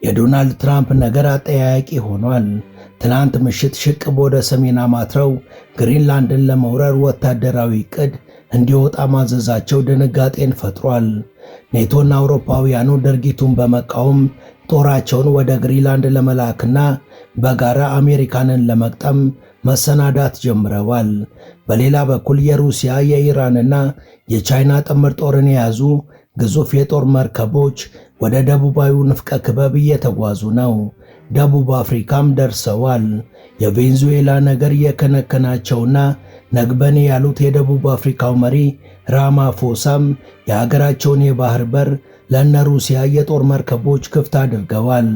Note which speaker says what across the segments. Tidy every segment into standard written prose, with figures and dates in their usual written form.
Speaker 1: የዶናልድ ትራምፕ ነገር አጠያያቂ ሆኗል። ትናንት ምሽት ሽቅብ ወደ ሰሜን አማትረው ግሪንላንድን ለመውረር ወታደራዊ ዕቅድ እንዲወጣ ማዘዛቸው ድንጋጤን ፈጥሯል። ኔቶና አውሮፓውያኑ ድርጊቱን በመቃወም ጦራቸውን ወደ ግሪንላንድ ለመላክና በጋራ አሜሪካንን ለመቅጠም መሰናዳት ጀምረዋል። በሌላ በኩል የሩሲያ የኢራንና የቻይና ጥምር ጦርን የያዙ ግዙፍ የጦር መርከቦች ወደ ደቡባዊው ንፍቀ ክበብ እየተጓዙ ነው። ደቡብ አፍሪካም ደርሰዋል። የቬንዙዌላ ነገር የከነከናቸውና ነግበኔ ያሉት የደቡብ አፍሪካው መሪ ራማፎሳም የሀገራቸውን የባህር በር ለእነ ሩሲያ የጦር መርከቦች ክፍት አድርገዋል።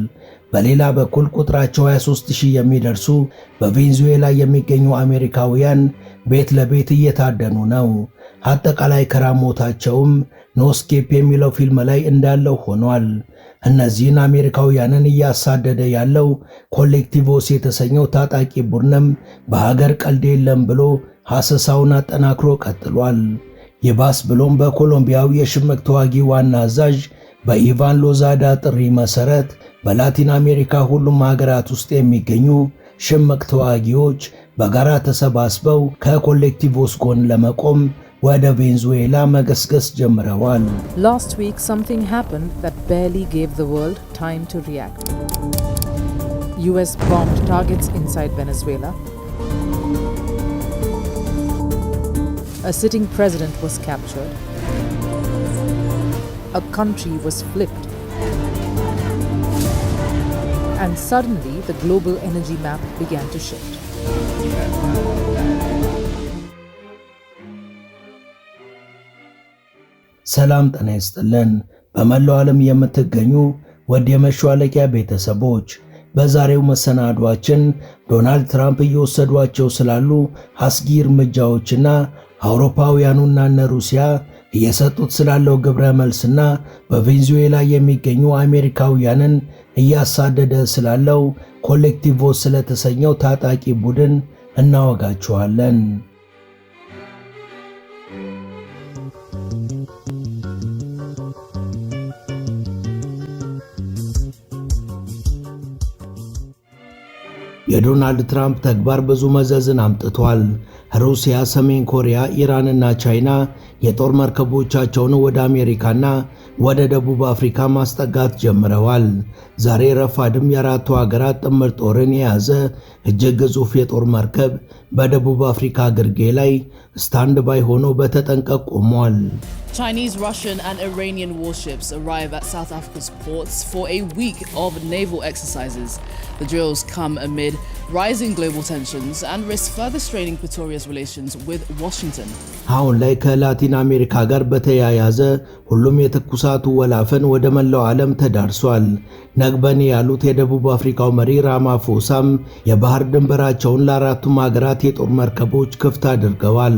Speaker 1: በሌላ በኩል ቁጥራቸው 23000 የሚደርሱ በቬንዙዌላ የሚገኙ አሜሪካውያን ቤት ለቤት እየታደኑ ነው። አጠቃላይ ከራሞታቸውም ኖስኬፕ የሚለው ፊልም ላይ እንዳለው ሆኗል። እነዚህን አሜሪካውያንን እያሳደደ ያለው ኮሌክቲቮስ የተሰኘው ታጣቂ ቡድንም በሀገር ቀልድ የለም ብሎ ሐሰሳውን አጠናክሮ ቀጥሏል። ይባስ ብሎም በኮሎምቢያው የሽምቅ ተዋጊ ዋና አዛዥ በኢቫን ሎዛዳ ጥሪ መሰረት በላቲን አሜሪካ ሁሉም ሀገራት ውስጥ የሚገኙ ሽምቅ ተዋጊዎች በጋራ ተሰባስበው ከኮሌክቲቮስ ጎን ለመቆም ወደ ቬንዙዌላ መገስገስ ጀምረዋል።
Speaker 2: Last week something happened that barely gave the world time to react. US bombed targets inside Venezuela. A sitting president was captured. A country was flipped. And suddenly the global energy map began to shift.
Speaker 1: ሰላም ጤና ይስጥልን። በመላው ዓለም የምትገኙ ወደ የመሿለቂያ ቤተሰቦች በዛሬው መሰናዷችን ዶናልድ ትራምፕ እየወሰዷቸው ስላሉ አስጊ እርምጃዎችና አውሮፓውያኑና እነ ሩሲያ እየሰጡት ስላለው ግብረ መልስና በቬንዙዌላ የሚገኙ አሜሪካውያንን እያሳደደ ስላለው ኮሌክቲቮስ ስለተሰኘው ታጣቂ ቡድን እናወጋችኋለን። የዶናልድ ትራምፕ ተግባር ብዙ መዘዝን አምጥቷል። ሩሲያ፣ ሰሜን ኮሪያ፣ ኢራንና ቻይና የጦር መርከቦቻቸውን ወደ አሜሪካና ወደ ደቡብ አፍሪካ ማስጠጋት ጀምረዋል። ዛሬ ረፋድም የአራቱ ሀገራት ጥምር ጦርን የያዘ እጅግ ግዙፍ የጦር መርከብ በደቡብ አፍሪካ ግርጌ ላይ ስታንድ ባይ ሆኖ በተጠንቀቅ ቆሟል።
Speaker 3: Chinese, Russian and Iranian warships arrive at South Africa's ports for a week of naval exercises. The drills come amid rising global tensions and risk further straining Pretoria's relations with Washington.
Speaker 1: አሁን ላይ ከላቲን አሜሪካ ጋር በተያያዘ ሁሉም የትኩሳቱ ወላፈን ወደ መላው ዓለም ተዳርሷል። ነግበኔ ያሉት የደቡብ አፍሪካው መሪ ራማፎሳም የባህር ድንበራቸውን ለአራቱም ሀገራት የጦር መርከቦች ክፍት አድርገዋል።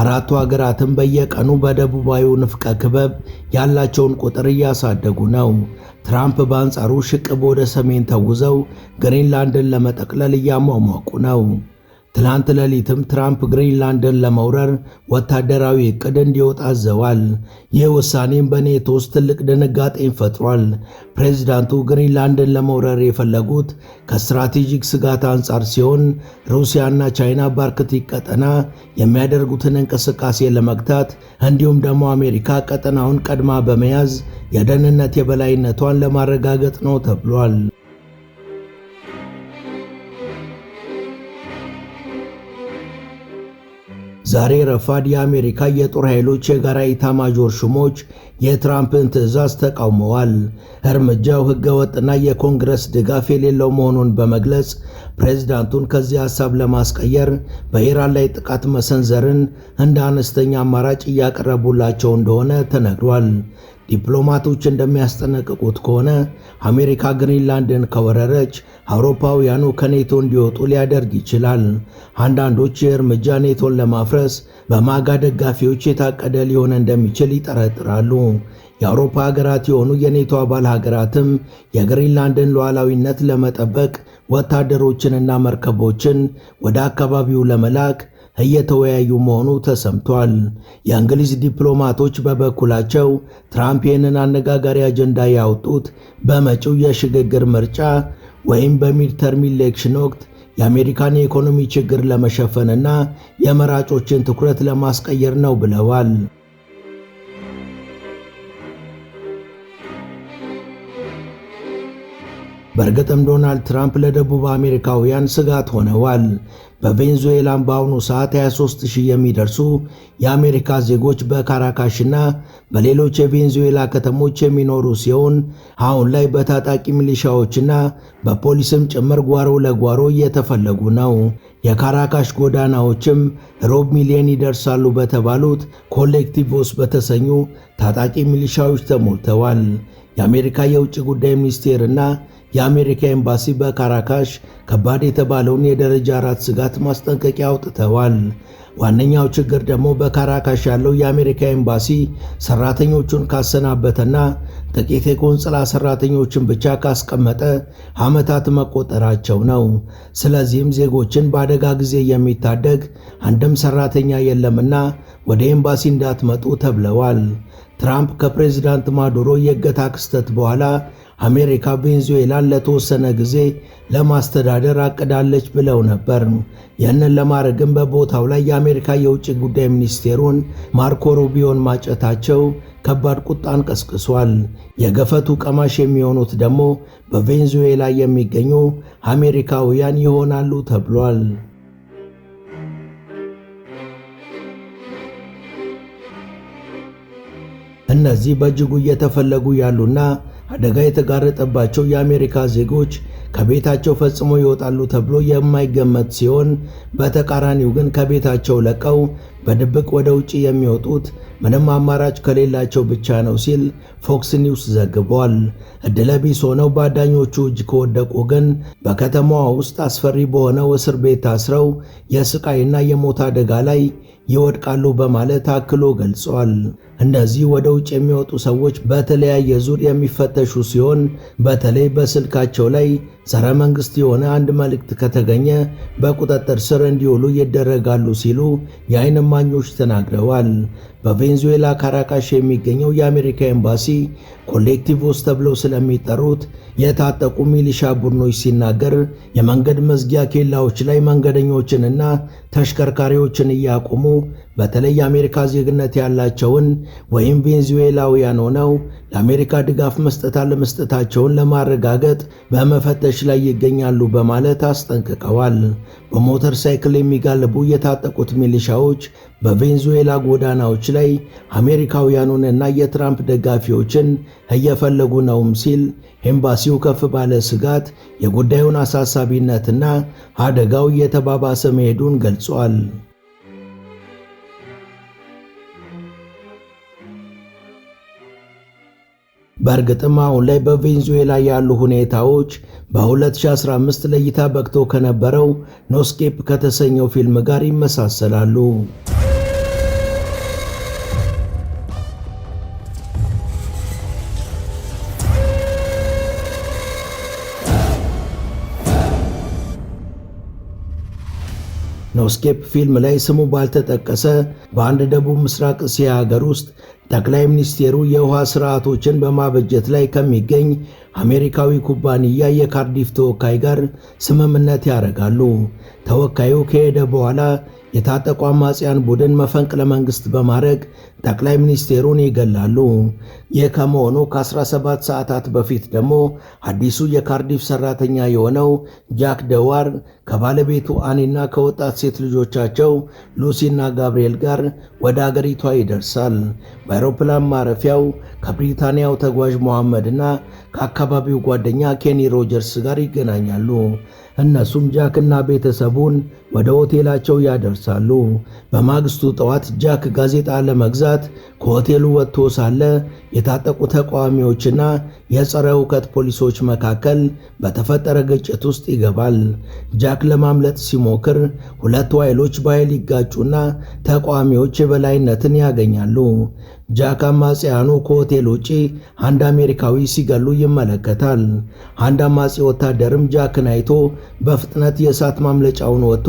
Speaker 1: አራቱ ሀገራትም በየቀኑ በደቡባዊው ንፍቀ ክበብ ያላቸውን ቁጥር እያሳደጉ ነው። ትራምፕ በአንጻሩ ሽቅብ ወደ ሰሜን ተጉዘው ግሪንላንድን ለመጠቅለል እያሟሟቁ ነው። ትላንት ሌሊትም ትራምፕ ግሪንላንድን ለመውረር ወታደራዊ ዕቅድ እንዲወጣ አዘዋል። ይህ ውሳኔም በኔቶ ውስጥ ትልቅ ድንጋጤን ፈጥሯል። ፕሬዝዳንቱ ግሪንላንድን ለመውረር የፈለጉት ከስትራቴጂክ ስጋት አንጻር ሲሆን ሩሲያና ቻይና በአርክቲክ ቀጠና የሚያደርጉትን እንቅስቃሴ ለመግታት እንዲሁም ደግሞ አሜሪካ ቀጠናውን ቀድማ በመያዝ የደህንነት የበላይነቷን ለማረጋገጥ ነው ተብሏል። ዛሬ ረፋድ የአሜሪካ የጦር ኃይሎች የጋራ ኢታማዦር ሹሞች የትራምፕን ትዕዛዝ ተቃውመዋል። እርምጃው ሕገወጥና የኮንግረስ ድጋፍ የሌለው መሆኑን በመግለጽ ፕሬዝዳንቱን ከዚህ ሐሳብ ለማስቀየር በኢራን ላይ ጥቃት መሰንዘርን እንደ አነስተኛ አማራጭ እያቀረቡላቸው እንደሆነ ተነግሯል። ዲፕሎማቶች እንደሚያስጠነቅቁት ከሆነ አሜሪካ ግሪንላንድን ከወረረች አውሮፓውያኑ ከኔቶ እንዲወጡ ሊያደርግ ይችላል። አንዳንዶች የእርምጃ ኔቶን ለማፍረስ በማጋ ደጋፊዎች የታቀደ ሊሆን እንደሚችል ይጠረጥራሉ። የአውሮፓ ሀገራት የሆኑ የኔቶ አባል ሀገራትም የግሪንላንድን ሉዓላዊነት ለመጠበቅ ወታደሮችንና መርከቦችን ወደ አካባቢው ለመላክ እየተወያዩ መሆኑ ተሰምቷል። የእንግሊዝ ዲፕሎማቶች በበኩላቸው ትራምፕ ይህንን አነጋጋሪ አጀንዳ ያወጡት በመጪው የሽግግር ምርጫ ወይም በሚድተርም ኢሌክሽን ወቅት የአሜሪካን የኢኮኖሚ ችግር ለመሸፈንና የመራጮችን ትኩረት ለማስቀየር ነው ብለዋል። በእርግጥም ዶናልድ ትራምፕ ለደቡብ አሜሪካውያን ስጋት ሆነዋል። በቬንዙዌላም በአሁኑ ሰዓት 23,000 የሚደርሱ የአሜሪካ ዜጎች በካራካሽና በሌሎች የቬንዙዌላ ከተሞች የሚኖሩ ሲሆን አሁን ላይ በታጣቂ ሚሊሻዎችና በፖሊስም ጭምር ጓሮ ለጓሮ እየተፈለጉ ነው። የካራካሽ ጎዳናዎችም ሩብ ሚሊዮን ይደርሳሉ በተባሉት ኮሌክቲቮስ በተሰኙ ታጣቂ ሚሊሻዎች ተሞልተዋል። የአሜሪካ የውጭ ጉዳይ ሚኒስቴርና የአሜሪካ ኤምባሲ በካራካሽ ከባድ የተባለውን የደረጃ 4 ስጋት ማስጠንቀቂያ አውጥተዋል። ዋነኛው ችግር ደግሞ በካራካሽ ያለው የአሜሪካ ኤምባሲ ሰራተኞቹን ካሰናበተና ጥቂት የቆንጽላ ሰራተኞችን ብቻ ካስቀመጠ ዓመታት መቆጠራቸው ነው። ስለዚህም ዜጎችን በአደጋ ጊዜ የሚታደግ አንድም ሰራተኛ የለምና ወደ ኤምባሲ እንዳትመጡ ተብለዋል። ትራምፕ ከፕሬዝዳንት ማዱሮ የእገታ ክስተት በኋላ አሜሪካ ቬንዙዌላን ለተወሰነ ጊዜ ለማስተዳደር አቅዳለች ብለው ነበር። ይህንን ለማድረግም በቦታው ላይ የአሜሪካ የውጭ ጉዳይ ሚኒስቴሩን ማርኮ ሩቢዮን ማጨታቸው ከባድ ቁጣን ቀስቅሷል። የገፈቱ ቀማሽ የሚሆኑት ደግሞ በቬንዙዌላ የሚገኙ አሜሪካውያን ይሆናሉ ተብሏል። እነዚህ በእጅጉ እየተፈለጉ ያሉና አደጋ የተጋረጠባቸው የአሜሪካ ዜጎች ከቤታቸው ፈጽሞ ይወጣሉ ተብሎ የማይገመት ሲሆን በተቃራኒው ግን ከቤታቸው ለቀው በድብቅ ወደ ውጭ የሚወጡት ምንም አማራጭ ከሌላቸው ብቻ ነው ሲል ፎክስ ኒውስ ዘግቧል። ዕድለቢስ ሆነው በአዳኞቹ እጅ ከወደቁ ግን በከተማዋ ውስጥ አስፈሪ በሆነው እስር ቤት ታስረው የስቃይና የሞት አደጋ ላይ ይወድቃሉ በማለት አክሎ ገልጿል። እነዚህ ወደ ውጭ የሚወጡ ሰዎች በተለያየ ዙር የሚፈተሹ ሲሆን በተለይ በስልካቸው ላይ ጸረ መንግስት የሆነ አንድ መልእክት ከተገኘ በቁጥጥር ስር እንዲውሉ ይደረጋሉ ሲሉ የዓይን እማኞች ተናግረዋል። በቬንዙዌላ ካራካሽ የሚገኘው የአሜሪካ ኤምባሲ ኮሌክቲቮስ ተብለው ስለሚጠሩት የታጠቁ ሚሊሻ ቡድኖች ሲናገር የመንገድ መዝጊያ ኬላዎች ላይ መንገደኞችንና ተሽከርካሪዎችን እያቆሙ በተለይ የአሜሪካ ዜግነት ያላቸውን ወይም ቬንዙዌላውያን ሆነው ለአሜሪካ ድጋፍ መስጠት አለመስጠታቸውን ለማረጋገጥ በመፈተሽ ላይ ይገኛሉ በማለት አስጠንቅቀዋል። በሞተር ሳይክል የሚጋልቡ የታጠቁት ሚሊሻዎች በቬንዙዌላ ጎዳናዎች ላይ አሜሪካውያኑንና የትራምፕ ደጋፊዎችን እየፈለጉ ነውም ሲል ኤምባሲው ከፍ ባለ ስጋት የጉዳዩን አሳሳቢነትና አደጋው እየተባባሰ መሄዱን ገልጿል። በእርግጥም አሁን ላይ በቬንዙዌላ ያሉ ሁኔታዎች በ2015 ለእይታ በቅቶ ከነበረው ኖስኬፕ ከተሰኘው ፊልም ጋር ይመሳሰላሉ። ኖስኬፕ ፊልም ላይ ስሙ ባልተጠቀሰ በአንድ ደቡብ ምስራቅ እስያ ሀገር ውስጥ ጠቅላይ ሚኒስቴሩ የውሃ ስርዓቶችን በማበጀት ላይ ከሚገኝ አሜሪካዊ ኩባንያ የካርዲፍ ተወካይ ጋር ስምምነት ያደርጋሉ። ተወካዩ ከሄደ በኋላ የታጠቁ አማጽያን ቡድን መፈንቅለ መንግስት በማድረግ ጠቅላይ ሚኒስቴሩን ይገላሉ። ይህ ከመሆኑ ከ17 ሰዓታት በፊት ደግሞ አዲሱ የካርዲፍ ሰራተኛ የሆነው ጃክ ደዋር ከባለቤቱ አኒና ከወጣት ሴት ልጆቻቸው ሉሲና ጋብርኤል ጋር ወደ አገሪቷ ይደርሳል። በአውሮፕላን ማረፊያው ከብሪታንያው ተጓዥ መሐመድና ከአካባቢው ጓደኛ ኬኒ ሮጀርስ ጋር ይገናኛሉ። እነሱም ጃክና ቤተሰቡን ወደ ሆቴላቸው ያደርሳሉ። በማግስቱ ጠዋት ጃክ ጋዜጣ ለመግዛት ከሆቴሉ ወጥቶ ሳለ የታጠቁ ተቃዋሚዎችና የጸረ ሁከት ፖሊሶች መካከል በተፈጠረ ግጭት ውስጥ ይገባል። ጃክ ለማምለጥ ሲሞክር ሁለቱ ኃይሎች በኃይል ይጋጩና ተቃዋሚዎች የበላይነትን ያገኛሉ። ጃክ አማጽያኑ ከሆቴል ውጪ አንድ አሜሪካዊ ሲገሉ ይመለከታል። አንድ አማጺ ወታደርም ጃክን አይቶ በፍጥነት የእሳት ማምለጫውን ወጥቶ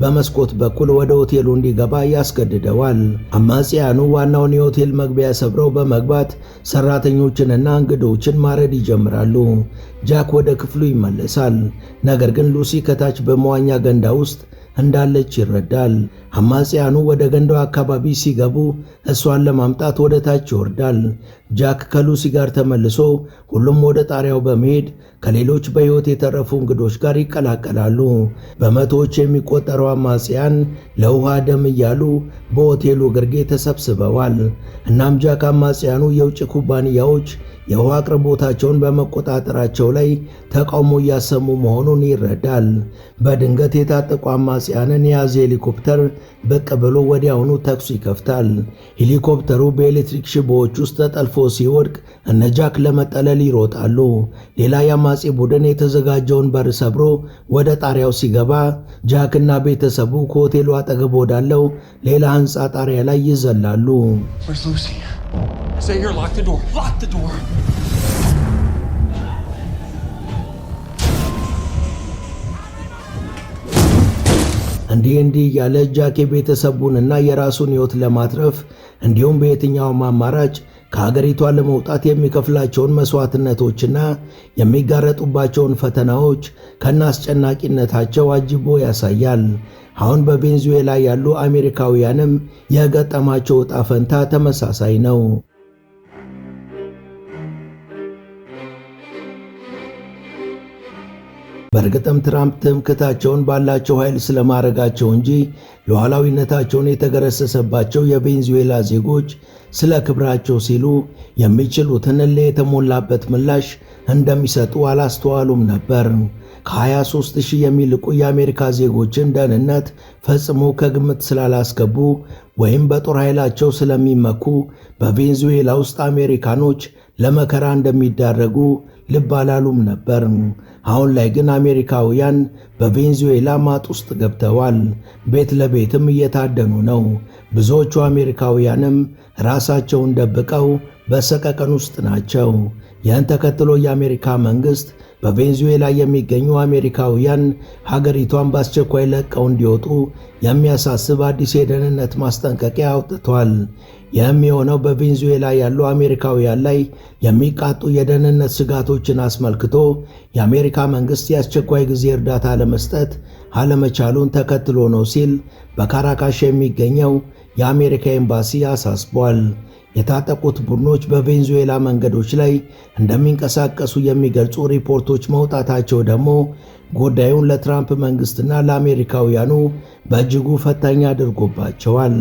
Speaker 1: በመስኮት በኩል ወደ ሆቴሉ እንዲገባ ያስገድደዋል። አማጽያኑ ዋናውን የሆቴል መግቢያ ሰብረው በመግባት ሰራተኞችንና እንግዶችን ማረድ ይጀምራሉ። ጃክ ወደ ክፍሉ ይመለሳል። ነገር ግን ሉሲ ከታች በመዋኛ ገንዳ ውስጥ እንዳለች ይረዳል። አማጽያኑ ወደ ገንዳው አካባቢ ሲገቡ እሷን ለማምጣት ወደ ታች ይወርዳል። ጃክ ከሉሲ ጋር ተመልሶ ሁሉም ወደ ጣሪያው በመሄድ ከሌሎች በሕይወት የተረፉ እንግዶች ጋር ይቀላቀላሉ። በመቶዎች የሚቆጠሩ አማጽያን ለውሃ ደም እያሉ በሆቴሉ ግርጌ ተሰብስበዋል። እናም ጃክ አማጽያኑ የውጭ ኩባንያዎች የውሃ አቅርቦታቸውን በመቆጣጠራቸው ላይ ተቃውሞ እያሰሙ መሆኑን ይረዳል። በድንገት የታጠቁ አማጽያንን የያዘ ሄሊኮፕተር ብቅ ብሎ ወዲያውኑ ተኩስ ይከፍታል። ሄሊኮፕተሩ በኤሌክትሪክ ሽቦዎች ውስጥ ተጠልፎ ሲወድቅ እነ ጃክ ለመጠለል ይሮጣሉ። ሌላ የአማጺ ቡድን የተዘጋጀውን በር ሰብሮ ወደ ጣሪያው ሲገባ ጃክና ቤተሰቡ ከሆቴሉ አጠገብ ወዳለው ሌላ ሕንፃ ጣሪያ ላይ ይዘላሉ።
Speaker 4: Stay here, lock the door. Lock the door.
Speaker 1: እንዲህ ያለ ጃክ ቤተሰቡንና የራሱን ሕይወት ለማትረፍ እንዲሁም በየትኛውም አማራጭ ከሀገሪቷ ለመውጣት የሚከፍላቸውን መስዋዕትነቶችና የሚጋረጡባቸውን ፈተናዎች ከናስጨናቂነታቸው አጅቦ ያሳያል። አሁን በቬንዙዌላ ያሉ አሜሪካውያንም የገጠማቸው ዕጣ ፈንታ ተመሳሳይ ነው። በእርግጥም ትራምፕ ትምክህታቸውን ባላቸው ኃይል ስለማድረጋቸው እንጂ ሉዓላዊነታቸውን የተገረሰሰባቸው የቬንዙዌላ ዜጎች ስለ ክብራቸው ሲሉ የሚችሉትን እልህ የተሞላበት ምላሽ እንደሚሰጡ አላስተዋሉም ነበር። ከ23,000 የሚልቁ የአሜሪካ ዜጎችን ደህንነት ፈጽሞ ከግምት ስላላስገቡ ወይም በጦር ኃይላቸው ስለሚመኩ በቬንዙዌላ ውስጥ አሜሪካኖች ለመከራ እንደሚዳረጉ ልብ አላሉም ነበር። አሁን ላይ ግን አሜሪካውያን በቬንዙዌላ ማጥ ውስጥ ገብተዋል። ቤት ለቤትም እየታደኑ ነው። ብዙዎቹ አሜሪካውያንም ራሳቸውን ደብቀው በሰቀቀን ውስጥ ናቸው። ይህን ተከትሎ የአሜሪካ መንግሥት በቬንዙዌላ የሚገኙ አሜሪካውያን ሀገሪቷን በአስቸኳይ ለቀው እንዲወጡ የሚያሳስብ አዲስ የደህንነት ማስጠንቀቂያ አውጥቷል። ይህም የሆነው በቬንዙዌላ ያሉ አሜሪካውያን ላይ የሚቃጡ የደህንነት ስጋቶችን አስመልክቶ የአሜሪካ መንግሥት የአስቸኳይ ጊዜ እርዳታ ለመስጠት አለመቻሉን ተከትሎ ነው ሲል በካራካሽ የሚገኘው የአሜሪካ ኤምባሲ አሳስቧል። የታጠቁት ቡድኖች በቬንዙዌላ መንገዶች ላይ እንደሚንቀሳቀሱ የሚገልጹ ሪፖርቶች መውጣታቸው ደግሞ ጉዳዩን ለትራምፕ መንግሥትና ለአሜሪካውያኑ በእጅጉ ፈታኝ አድርጎባቸዋል።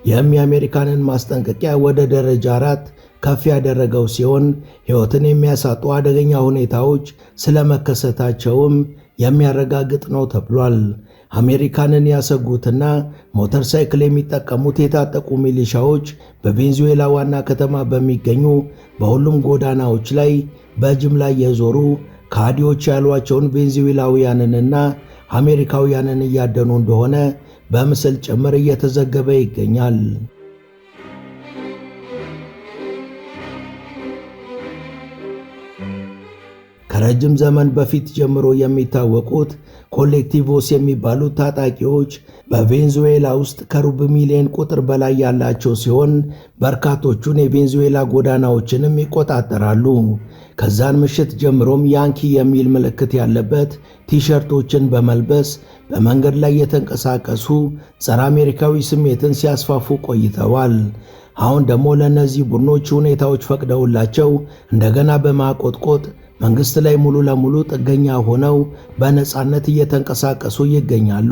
Speaker 1: ይህም የአሜሪካንን ማስጠንቀቂያ ወደ ደረጃ 4 ከፍ ያደረገው ሲሆን ሕይወትን የሚያሳጡ አደገኛ ሁኔታዎች ስለመከሰታቸውም የሚያረጋግጥ ነው ተብሏል። አሜሪካንን ያሰጉትና ሞተር ሳይክል የሚጠቀሙት የታጠቁ ሚሊሻዎች በቬንዙዌላ ዋና ከተማ በሚገኙ በሁሉም ጎዳናዎች ላይ በጅምላ እየዞሩ ከሃዲዎች ያሏቸውን ቬንዙዌላውያንንና አሜሪካውያንን እያደኑ እንደሆነ በምስል ጭምር እየተዘገበ ይገኛል። ከረጅም ዘመን በፊት ጀምሮ የሚታወቁት ኮሌክቲቮስ የሚባሉት ታጣቂዎች በቬንዙዌላ ውስጥ ከሩብ ሚሊዮን ቁጥር በላይ ያላቸው ሲሆን በርካቶቹን የቬንዙዌላ ጎዳናዎችንም ይቆጣጠራሉ። ከዛን ምሽት ጀምሮም ያንኪ የሚል ምልክት ያለበት ቲሸርቶችን በመልበስ በመንገድ ላይ የተንቀሳቀሱ ጸረ አሜሪካዊ ስሜትን ሲያስፋፉ ቆይተዋል። አሁን ደግሞ ለእነዚህ ቡድኖች ሁኔታዎች ፈቅደውላቸው እንደገና በማቆጥቆጥ መንግሥት ላይ ሙሉ ለሙሉ ጥገኛ ሆነው በነጻነት እየተንቀሳቀሱ ይገኛሉ።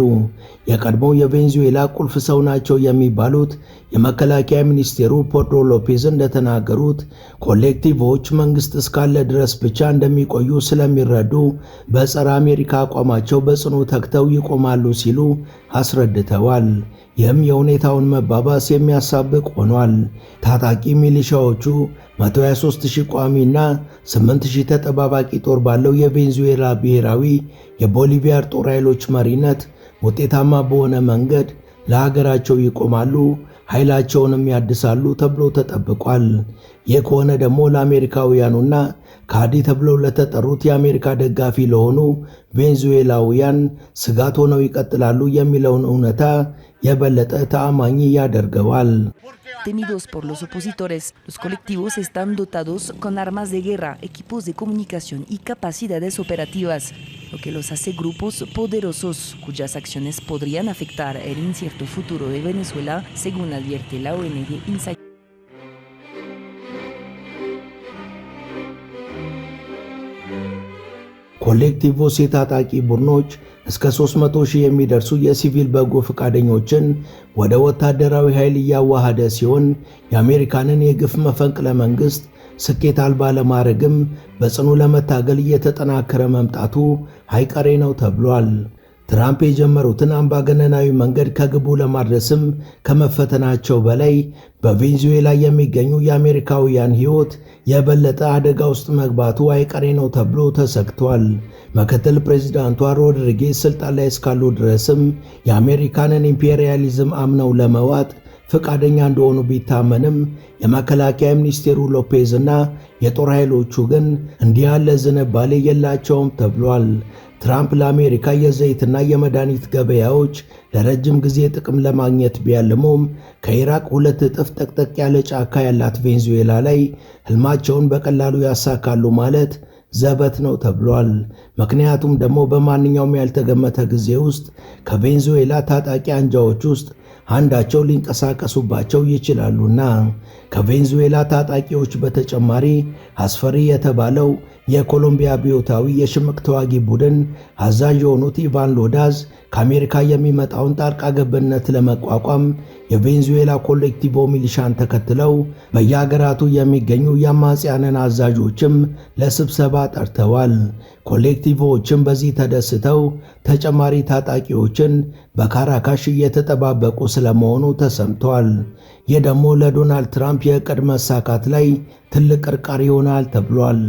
Speaker 1: የቀድሞው የቬንዙዌላ ቁልፍ ሰው ናቸው የሚባሉት የመከላከያ ሚኒስቴሩ ፔድሮ ሎፔዝ እንደተናገሩት ኮሌክቲቮች መንግሥት እስካለ ድረስ ብቻ እንደሚቆዩ ስለሚረዱ በጸረ አሜሪካ አቋማቸው በጽኑ ተግተው ይቆማሉ ሲሉ አስረድተዋል። ይህም የሁኔታውን መባባስ የሚያሳብቅ ሆኗል። ታጣቂ ሚሊሻዎቹ 123,000 ቋሚና 8,000 ተጠባባቂ ጦር ባለው የቬንዙዌላ ብሔራዊ የቦሊቪያ ጦር ኃይሎች መሪነት ውጤታማ በሆነ መንገድ ለሀገራቸው ይቆማሉ፣ ኃይላቸውንም ያድሳሉ ተብሎ ተጠብቋል። ይህ ከሆነ ደግሞ ለአሜሪካውያኑና ካዲ ተብለው ለተጠሩት የአሜሪካ ደጋፊ ለሆኑ ቬንዙዌላውያን ስጋት ሆነው ይቀጥላሉ የሚለውን እውነታ የበለጠ ተአማኝ ያደርገዋል።
Speaker 4: Temidos por los opositores, los colectivos están dotados con armas de guerra, equipos de comunicación y capacidades operativas, lo que los hace grupos poderosos cuyas acciones podrían afectar el incierto futuro de Venezuela, según advierte la ONG Insight.
Speaker 1: ኮሌክቲቮስ የታጣቂ ቡድኖች እስከ 300,000 የሚደርሱ የሲቪል በጎ ፈቃደኞችን ወደ ወታደራዊ ኃይል እያዋሃደ ሲሆን የአሜሪካንን የግፍ መፈንቅለ መንግስት ስኬት አልባ ለማድረግም በጽኑ ለመታገል እየተጠናከረ መምጣቱ አይቀሬ ነው ተብሏል። ትራምፕ የጀመሩትን አምባገነናዊ መንገድ ከግቡ ለማድረስም ከመፈተናቸው በላይ በቬንዙዌላ የሚገኙ የአሜሪካውያን ሕይወት የበለጠ አደጋ ውስጥ መግባቱ አይቀሬ ነው ተብሎ ተሰግቷል። ምክትል ፕሬዚዳንቷ ሮድሪጌዝ ስልጣን ላይ እስካሉ ድረስም የአሜሪካንን ኢምፔሪያሊዝም አምነው ለመዋጥ ፈቃደኛ እንደሆኑ ቢታመንም የመከላከያ ሚኒስቴሩ ሎፔዝ እና የጦር ኃይሎቹ ግን እንዲህ ያለ ዝንባሌ የላቸውም ተብሏል። ትራምፕ ለአሜሪካ የዘይትና የመድኃኒት ገበያዎች ለረጅም ጊዜ ጥቅም ለማግኘት ቢያልሙም ከኢራቅ 2 እጥፍ ጠቅጠቅ ያለ ጫካ ያላት ቬንዙዌላ ላይ ህልማቸውን በቀላሉ ያሳካሉ ማለት ዘበት ነው ተብሏል። ምክንያቱም ደግሞ በማንኛውም ያልተገመተ ጊዜ ውስጥ ከቬንዙዌላ ታጣቂ አንጃዎች ውስጥ አንዳቸው ሊንቀሳቀሱባቸው ይችላሉና። ከቬንዙዌላ ታጣቂዎች በተጨማሪ አስፈሪ የተባለው የኮሎምቢያ አብዮታዊ የሽምቅ ተዋጊ ቡድን አዛዥ የሆኑት ኢቫን ሎዳዝ ከአሜሪካ የሚመጣውን ጣልቃ ገብነት ለመቋቋም የቬንዙዌላ ኮሌክቲቮ ሚሊሻን ተከትለው በየሀገራቱ የሚገኙ የአማጽያንን አዛዦችም ለስብሰባ ጠርተዋል። ኮሌክቲቮችም በዚህ ተደስተው ተጨማሪ ታጣቂዎችን በካራካሽ እየተጠባበቁ ስለመሆኑ ተሰምቷል። ይህ ደግሞ ለዶናልድ ትራምፕ የዕቅድ መሳካት ላይ ትልቅ ቅርቃር ይሆናል ተብሏል።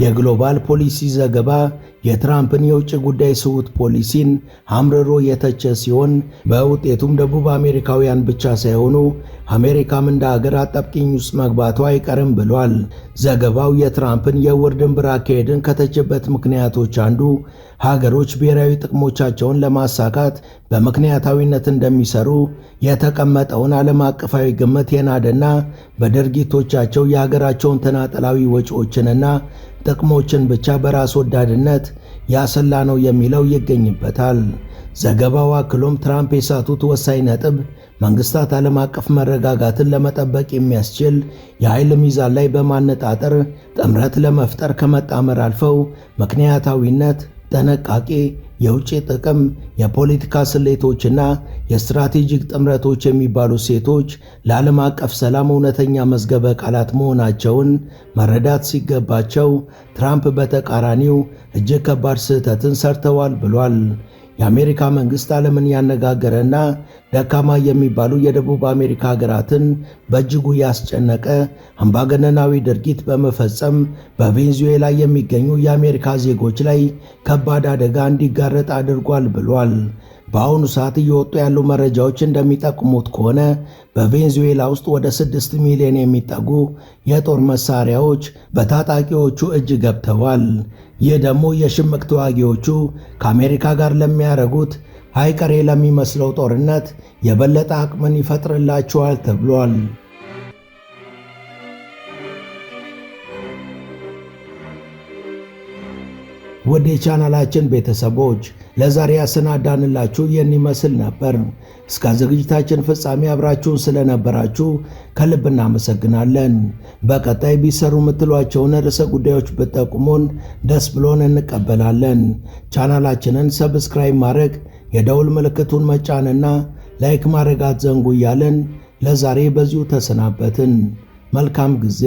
Speaker 1: የግሎባል ፖሊሲ ዘገባ የትራምፕን የውጭ ጉዳይ ስውት ፖሊሲን አምርሮ የተቸ ሲሆን በውጤቱም ደቡብ አሜሪካውያን ብቻ ሳይሆኑ አሜሪካም እንደ ሀገር አጣብቂኝ ውስጥ መግባቷ አይቀርም ብሏል። ዘገባው የትራምፕን የውር ድንብር አካሄድን ከተቸበት ምክንያቶች አንዱ ሀገሮች ብሔራዊ ጥቅሞቻቸውን ለማሳካት በምክንያታዊነት እንደሚሰሩ የተቀመጠውን ዓለም አቀፋዊ ግምት የናደና በድርጊቶቻቸው የሀገራቸውን ተናጠላዊ ወጪዎችንና ጥቅሞችን ብቻ በራስ ወዳድነት ያሰላ ነው የሚለው ይገኝበታል። ዘገባው አክሎም ትራምፕ የሳቱት ወሳኝ ነጥብ መንግስታት ዓለም አቀፍ መረጋጋትን ለመጠበቅ የሚያስችል የኃይል ሚዛን ላይ በማነጣጠር ጥምረት ለመፍጠር ከመጣመር አልፈው ምክንያታዊነት፣ ጥንቃቄ፣ የውጭ ጥቅም፣ የፖለቲካ ስሌቶችና የስትራቴጂክ ጥምረቶች የሚባሉ ሴቶች ለዓለም አቀፍ ሰላም እውነተኛ መዝገበ ቃላት መሆናቸውን መረዳት ሲገባቸው ትራምፕ በተቃራኒው እጅግ ከባድ ስህተትን ሰርተዋል ብሏል። የአሜሪካ መንግስት ዓለምን ያነጋገረና ደካማ የሚባሉ የደቡብ አሜሪካ ሀገራትን በእጅጉ ያስጨነቀ አምባገነናዊ ድርጊት በመፈጸም በቬንዙዌላ የሚገኙ የአሜሪካ ዜጎች ላይ ከባድ አደጋ እንዲጋረጥ አድርጓል ብሏል። በአሁኑ ሰዓት እየወጡ ያሉ መረጃዎች እንደሚጠቁሙት ከሆነ በቬንዙዌላ ውስጥ ወደ 6 ሚሊዮን የሚጠጉ የጦር መሳሪያዎች በታጣቂዎቹ እጅ ገብተዋል። ይህ ደግሞ የሽምቅ ተዋጊዎቹ ከአሜሪካ ጋር ለሚያደርጉት አይቀሬ ለሚመስለው ጦርነት የበለጠ አቅምን ይፈጥርላቸዋል ተብሏል። ወደ ቻናላችን ቤተሰቦች ለዛሬ ያሰናዳንላችሁ ይህን ይመስል ነበር። እስከ ዝግጅታችን ፍጻሜ አብራችሁን ስለነበራችሁ ከልብ እናመሰግናለን። በቀጣይ ቢሰሩ የምትሏቸውን ርዕሰ ጉዳዮች ብትጠቁሙን ደስ ብሎን እንቀበላለን። ቻናላችንን ሰብስክራይብ ማድረግ፣ የደውል ምልክቱን መጫንና ላይክ ማድረግ አትዘንጉ እያለን ለዛሬ በዚሁ ተሰናበትን። መልካም ጊዜ።